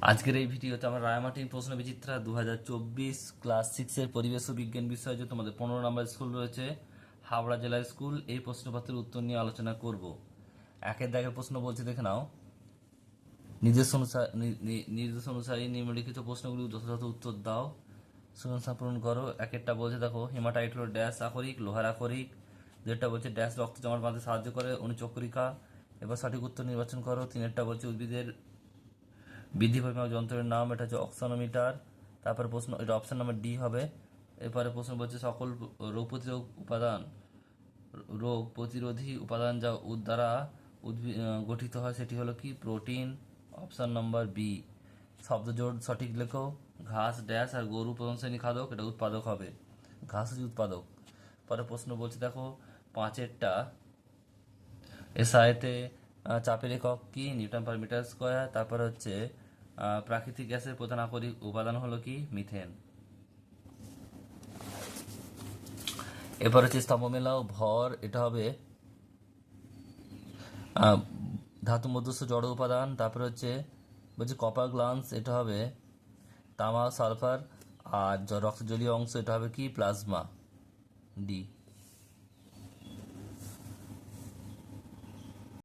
আজকের এই ভিডিওতে আমরা রায়মার্টিন প্রশ্ন বিচিত্রা 2024 ক্লাস 6-এর পরিবেশ ও বিজ্ঞান বিষয়ে যে তোমাদের 15 নম্বর স্কুল রয়েছে হাওড়া জেলা স্কুল, এই প্রশ্নপত্রের উত্তর নিয়ে আলোচনা করব। একের দাগের প্রশ্ন বলছে, দেখে নাও। নির্দেশ অনুসারে নিম্নলিখিত প্রশ্নগুলি যথাযথ উত্তর দাও, শূন্যস্থান পূরণ করো। একেরটা বলছে, দেখো, হেমাটাইট হলো ড্যাশ আকরিক, লোহার আকরিক। দুইটা বলছে ড্যাশ রক্ত জমাট বাঁধতে সাহায্য করে, অনুচক্রিকা। এবার সঠিক উত্তর নির্বাচন করো। তিনেরটা বলছে উদ্ভিদের বৃদ্ধি পরিমাপ যন্ত্রের নাম, এটা হচ্ছে অক্সানোমিটার। তারপরে প্রশ্ন, এটা অপশন নাম্বার ডি হবে। এরপরে প্রশ্ন বলছে সকল রোগ প্রতিরোধী উপাদান যা দ্বারা গঠিত হয় সেটি হলো কি? প্রোটিন। Option number B. শব্দজোড় সঠিক লেখো। ঘাস ড্যাশ আর গরু প্রধান শ্রেণী খাদক, এটা উৎপাদক হবে। ঘাস হচ্ছে উৎপাদক। পরে প্রশ্ন বলছে, দেখো, পাঁচেরটা, এসআইতে চাপের একক কি? Newton per metre square. তারপর হচ্ছে প্রাকৃতিক গ্যাসের প্রধান আকরিক উপাদান হলো কি? মিথেন। এরপর হচ্ছে স্তম্ভ মেলাও ভর, এটা হবে আহ, ধাতু মধ্যস্থ জড় উপাদান। তারপর হচ্ছে বলছে কপার গ্লান্স, এটা হবে তামা সালফার। আর রক্ত জলীয় অংশ, এটা হবে কি? Plasma, D.